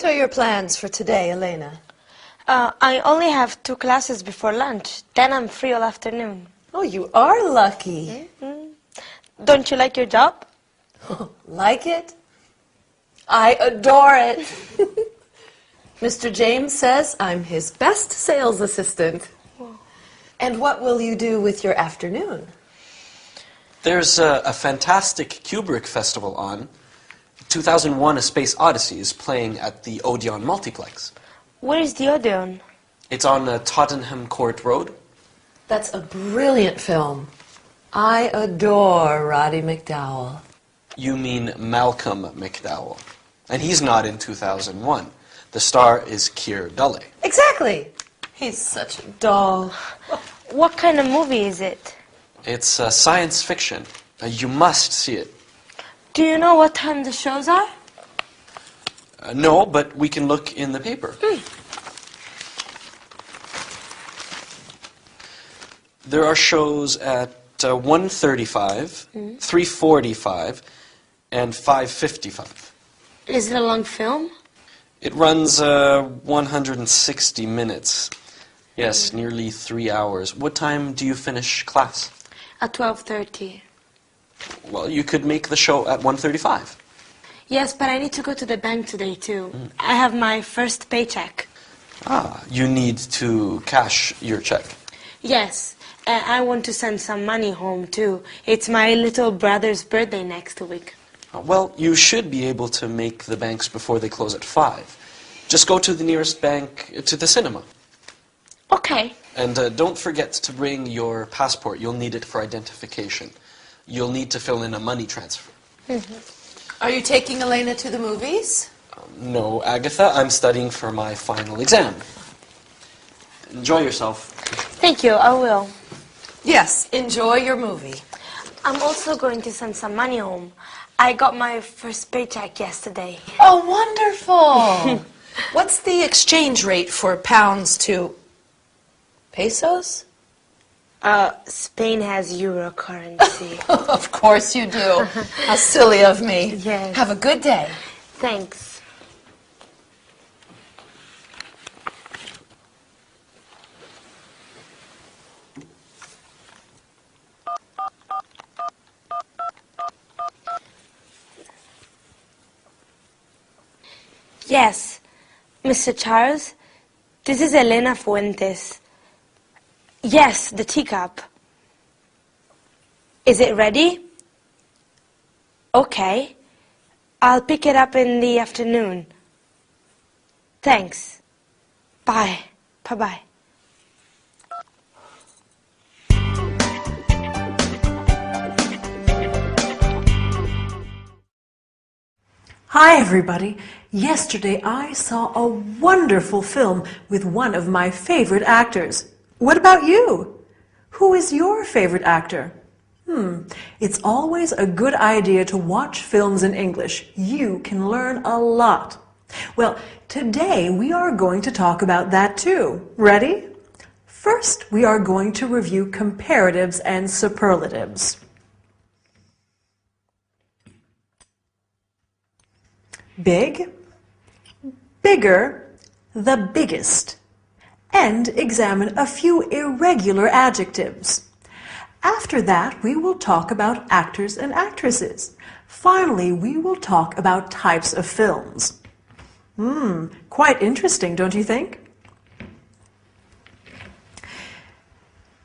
are your plans for today, Elena? I only have 2 classes before lunch. Then I'm free all afternoon. Oh, you are lucky. Don't you like your job? Like it? I adore it. Mr. James says I'm his best sales assistant. And what will you do with your afternoon? There's a fantastic Kubrick festival on. 2001: A Space Odyssey is playing at the Odeon Multiplex. Where is the Odeon? It's on Tottenham Court Road. That's a brilliant film. I adore Roddy McDowall. You mean Malcolm McDowell. And he's not in 2001. The star is Keir Dullea. Exactly. He's such a doll. What kind of movie is it? It's science fiction. You must see it. Do you know what time the shows are? No, but we can look in the paper. There are shows at 1:35, 3:45, and 5:55. Is it a long film? It runs 160 minutes. Yes, nearly 3 hours. What time do you finish class? At 12:30. Well, you could make the show at 1:35. Yes, but I need to go to the bank today, too. I have my first paycheck. Ah, you need to cash your check. Yes, I want to send some money home, too. It's my little brother's birthday next week. Well, you should be able to make the banks before they close at 5. Just go to the nearest bank to the cinema. Okay. And don't forget to bring your passport. You'll need it for identification. You'll need to fill in a money transfer. Are you taking Elena to the movies? No, Agatha, I'm studying for my final exam. Enjoy yourself. Thank you, I will. Yes, enjoy your movie. I'm also going to send some money home. I got my first paycheck yesterday. Oh, wonderful. What's the exchange rate for pounds to pesos? Spain has euro currency. Of course you do. How silly of me. Yes. Have a good day. Thanks. Yes, Mr. Charles, this is Elena Fuentes. Yes, the teacup. Is it ready? Okay. I'll pick it up in the afternoon. Thanks. Bye. Bye-bye. Hi everybody! Yesterday I saw a wonderful film with one of my favorite actors. What about you? Who is your favorite actor? It's always a good idea to watch films in English. You can learn a lot. Well, today we are going to talk about that too. Ready? First, we are going to review comparatives and superlatives. Big, bigger, the biggest, and examine a few irregular adjectives. After that, we will talk about actors and actresses. Finally, we will talk about types of films. Quite interesting, don't you think?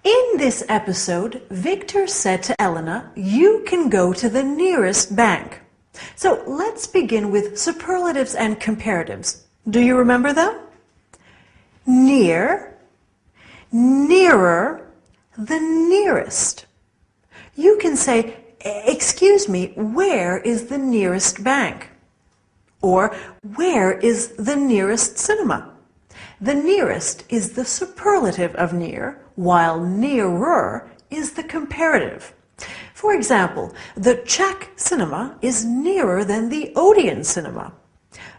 In this episode, Victor said to Elena, "You can go to the nearest bank." So let's begin with superlatives and comparatives. Do you remember them? Near, nearer, the nearest. You can say, "Excuse me, where is the nearest bank?" Or, "Where is the nearest cinema?" The nearest is the superlative of near, while nearer is the comparative. For example, the Czech cinema is nearer than the Odeon cinema.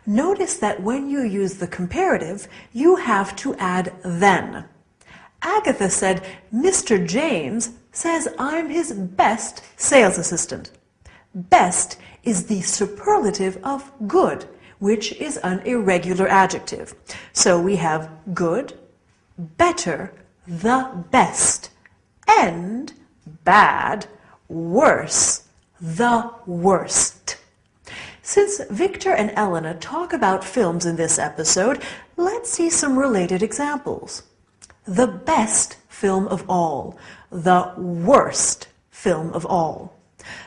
Notice that when you use the comparative, you have to add then. Agatha said, "Mr. James says I'm his best sales assistant." Best is the superlative of good, which is an irregular adjective. So we have good, better, the best, and bad, worse, the worst. Since Victor and Elena talk about films in this episode, let's see some related examples. The best film of all, the worst film of all.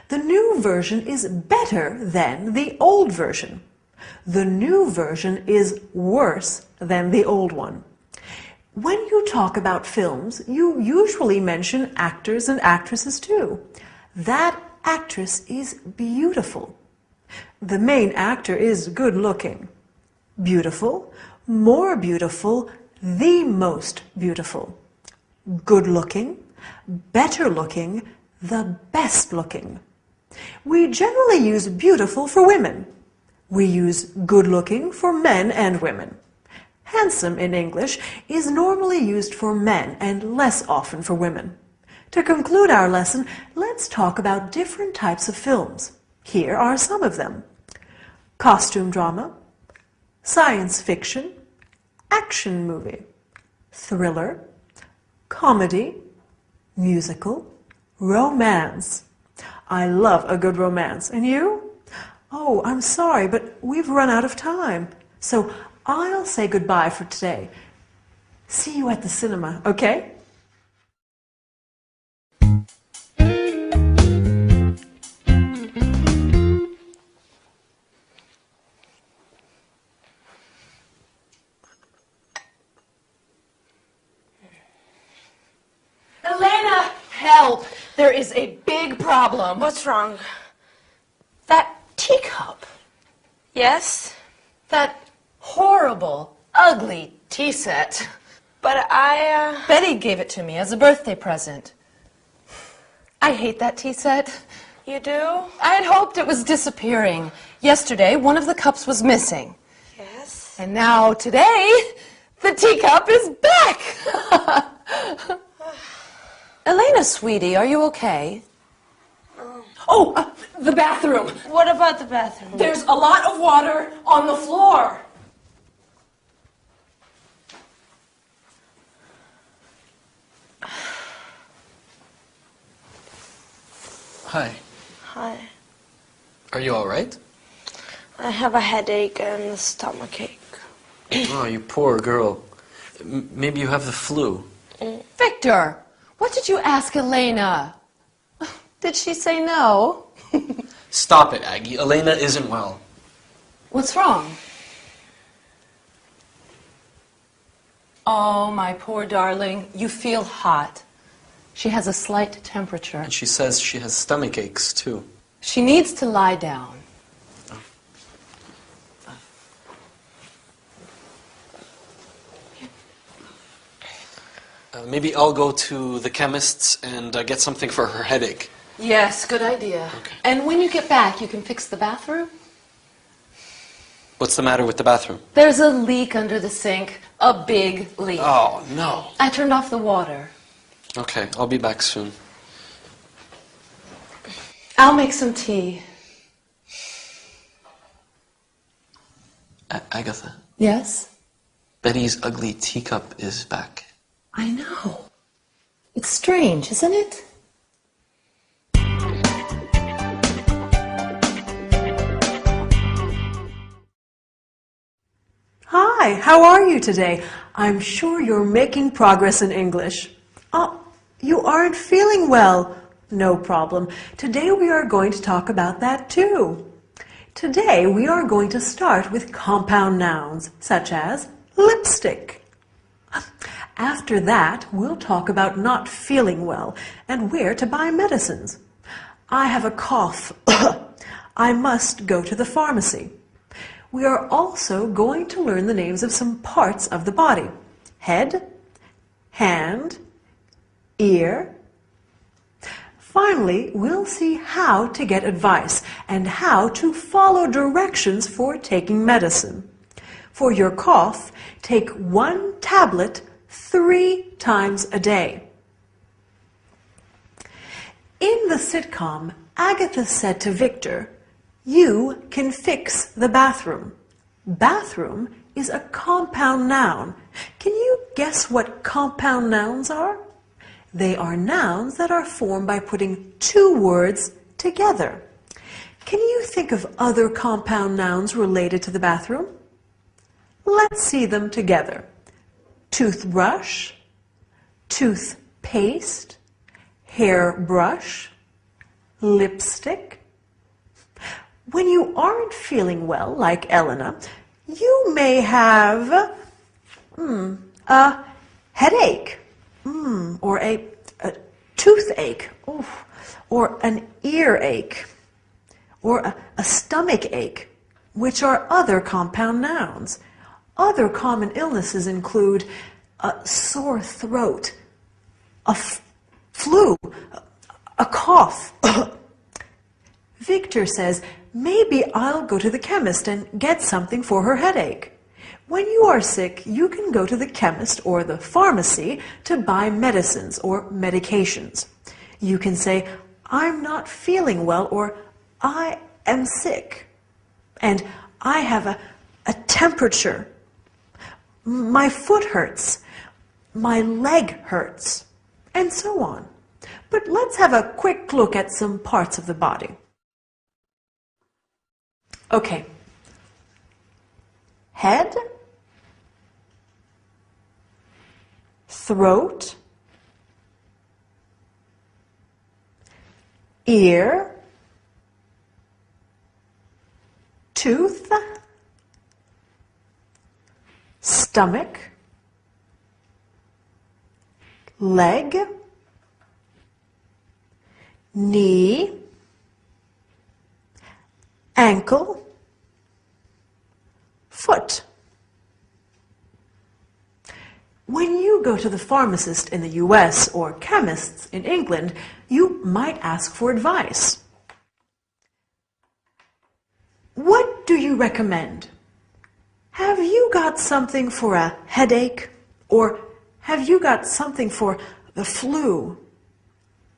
The new version is better than the old version. The new version is worse than the old one. When you talk about films, you usually mention actors and actresses too. That actress is beautiful. The main actor is good looking. Beautiful, more beautiful, the most beautiful. Good looking, better looking, the best looking. We generally use beautiful for women. We use good looking for men and women. Handsome in English is normally used for men and less often for women. To conclude our lesson, let's talk about different types of films. Here are some of them. Costume drama, science fiction, action movie, thriller, comedy, musical, romance. I love a good romance. And you? Oh, I'm sorry, but we've run out of time. So I'll say goodbye for today. See you at the cinema, okay? Elena, help! There is a big problem. What's wrong? That teacup. Yes? That horrible, ugly tea set. But Betty gave it to me as a birthday present. I hate that tea set. You do? I had hoped it was disappearing. Yesterday, one of the cups was missing. Yes. And now, today, the teacup is back! Elena, sweetie, are you okay? Oh, the bathroom. What about the bathroom? There's a lot of water on the floor. Hi. Hi. Are you all right? I have a headache and a stomachache. Oh, you poor girl. Maybe you have the flu. Victor, what did you ask Elena? Did she say no? Stop it, Aggie. Elena isn't well. What's wrong? Oh, my poor darling, you feel hot. She has a slight temperature. And she says she has stomach aches, too. She needs to lie down. Maybe I'll go to the chemist's and get something for her headache. Yes, good idea. Okay. And when you get back, you can fix the bathroom? What's the matter with the bathroom? There's a leak under the sink. A big leak. Oh, no. I turned off the water. Okay, I'll be back soon. I'll make some tea. Agatha, Yes? Betty's ugly teacup is back. I know. It's strange, isn't it? Hi, how are you today? I'm sure you're making progress in English. Oh, you aren't feeling well. No problem. Today we are going to talk about that too. Today we are going to start with compound nouns, such as lipstick. After that, we'll talk about not feeling well and where to buy medicines. I have a cough. I must go to the pharmacy. We are also going to learn the names of some parts of the body. Head, hand, ear. Finally, we'll see how to get advice and how to follow directions for taking medicine. For your cough, take 1 tablet 3 times a day. In the sitcom, Agatha said to Victor, "You can fix the bathroom." Bathroom is a compound noun. Can you guess what compound nouns are? They are nouns that are formed by putting two words together. Can you think of other compound nouns related to the bathroom? Let's see them together. Toothbrush, toothpaste, hairbrush, lipstick. When you aren't feeling well, like Elena, you may have a headache, or a toothache, or an earache, or a stomach ache, which are other compound nouns. Other common illnesses include a sore throat, a flu, a cough. Victor says, maybe I'll go to the chemist and get something for her headache. When you are sick, you can go to the chemist or the pharmacy to buy medicines or medications. You can say, I'm not feeling well, or I am sick, and I have a temperature. My foot hurts, my leg hurts, and so on. But let's have a quick look at some parts of the body. Okay. Head, throat, ear, tooth, stomach, leg, knee, ankle, foot. When you go to the pharmacist in the US or chemists in England, you might ask for advice. What do you recommend? Have you got something for a headache? Or have you got something for the flu?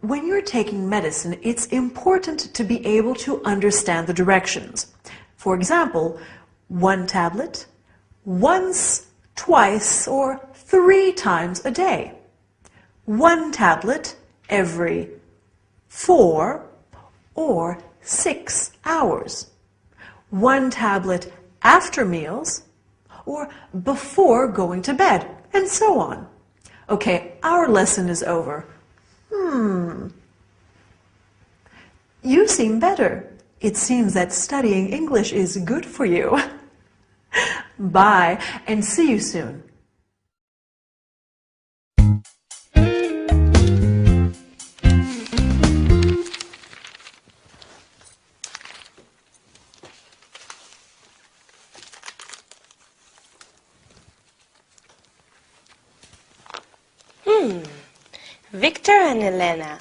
When you're taking medicine, it's important to be able to understand the directions. For example, 1 tablet, once, twice, or 3 times a day. 1 tablet every 4 or 6 hours. 1 tablet after meals or before going to bed, and so on. Okay, our lesson is over. You seem better. It seems that studying English is good for you. Bye, and see you soon. Victor and Elena.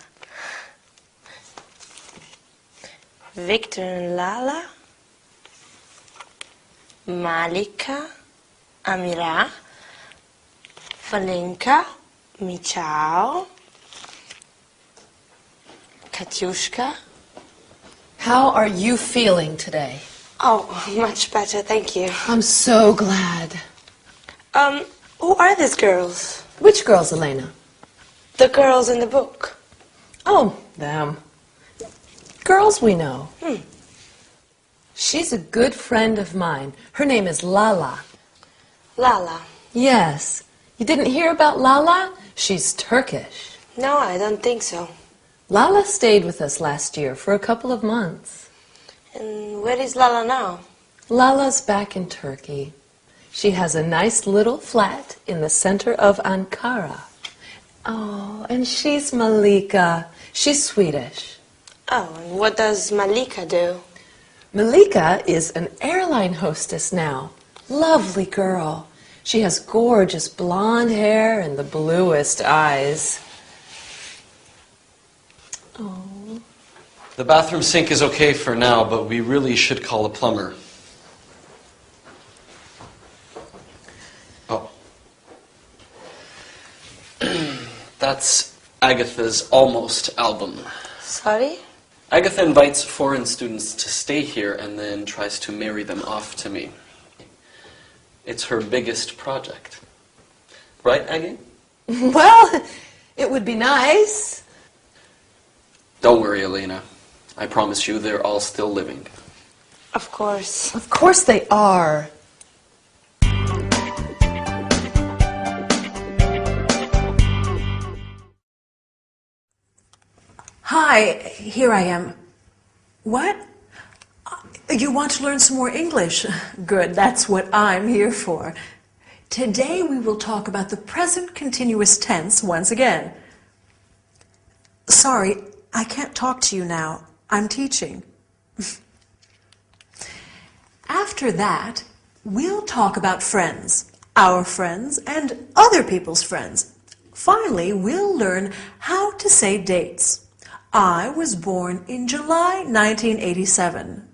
Victor and Lala. Malika, Amira, Valenka, Michał, Katyushka. How are you feeling today? Oh, much better, thank you. I'm so glad. Who are these girls? Which girls, Elena? The girls in the book. Oh, them. Girls we know. She's a good friend of mine. Her name is Lala. Lala. Yes. You didn't hear about Lala? She's Turkish. No, I don't think so. Lala stayed with us last year for a couple of months. And where is Lala now? Lala's back in Turkey. She has a nice little flat in the center of Ankara. Oh, and she's Malika. She's Swedish. Oh, and what does Malika do? Malika is an airline hostess now. Lovely girl. She has gorgeous blonde hair and the bluest eyes. Oh. The bathroom sink is okay for now, but we really should call a plumber. Oh. That's Agatha's almost album. Sorry? Agatha invites foreign students to stay here and then tries to marry them off to me. It's her biggest project. Right, Aggie? Well, it would be nice. Don't worry, Elena. I promise you they're all still living. Of course. Of course they are. Hi, here I am. What? You want to learn some more English? Good, that's what I'm here for. Today we will talk about the present continuous tense once again. Sorry, I can't talk to you now. I'm teaching. After that, we'll talk about friends, our friends, and other people's friends. Finally, we'll learn how to say dates. I was born in July 1987.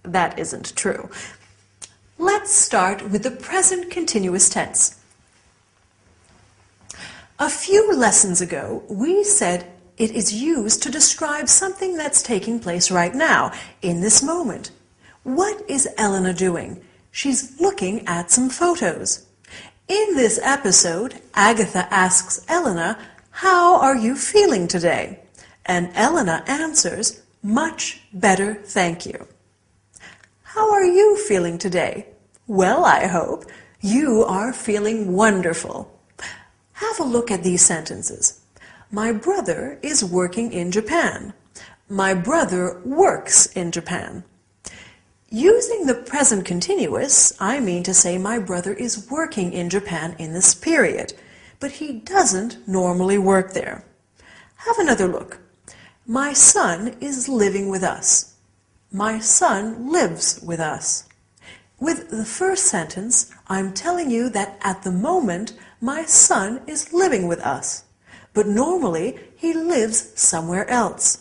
That isn't true. Let's start with the present continuous tense. A few lessons ago, we said it is used to describe something that's taking place right now, in this moment. What is Elena doing? She's looking at some photos. In this episode, Agatha asks Elena, "How are you feeling today?" And Elena answers, "Much better, thank you." How are you feeling today? Well, I hope you are feeling wonderful. Have a look at these sentences. My brother is working in Japan. My brother works in Japan. Using the present continuous, I mean to say my brother is working in Japan in this period, but he doesn't normally work there. Have another look. My son is living with us. My son lives with us. With the first sentence, I'm telling you that at the moment, my son is living with us, but normally he lives somewhere else.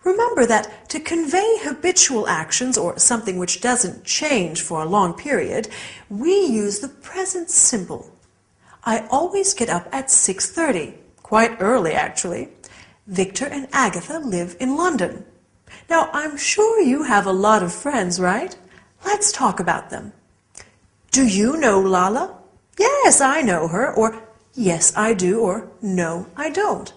Remember that to convey habitual actions or something which doesn't change for a long period, we use the present simple. I always get up at 6:30, quite early actually. Victor and Agatha live in London. Now, I'm sure you have a lot of friends, right? Let's talk about them. Do you know Lala? Yes, I know her, or yes, I do, or no, I don't.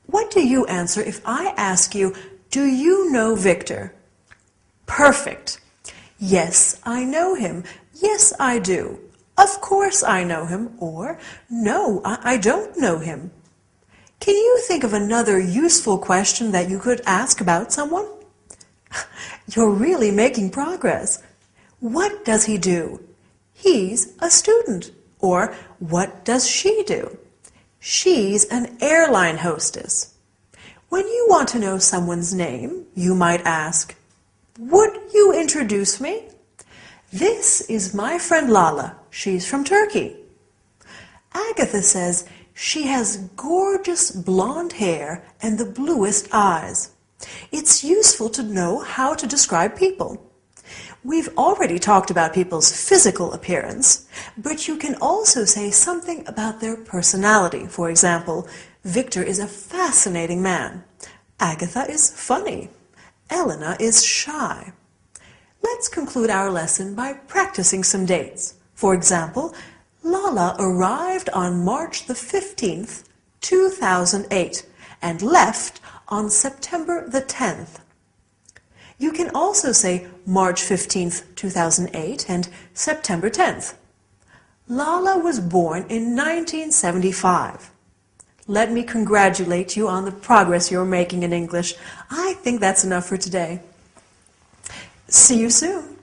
What do you answer if I ask you, do you know Victor? Perfect. Yes, I know him. Yes, I do. Of course I know him, or no, I don't know him. Can you think of another useful question that you could ask about someone? You're really making progress. What does he do? He's a student. Or what does she do? She's an airline hostess. When you want to know someone's name, you might ask, would you introduce me? This is my friend Lala. She's from Turkey. Agatha says she has gorgeous blonde hair and the bluest eyes. It's useful to know how to describe people. We've already talked about people's physical appearance, but you can also say something about their personality. For example, Victor is a fascinating man. Agatha is funny. Elena is shy. Let's conclude our lesson by practicing some dates. For example, Lala arrived on March the 15th, 2008, and left on September the 10th. You can also say March 15th, 2008 and September 10th. Lala was born in 1975. Let me congratulate you on the progress you're making in English. I think that's enough for today. See you soon.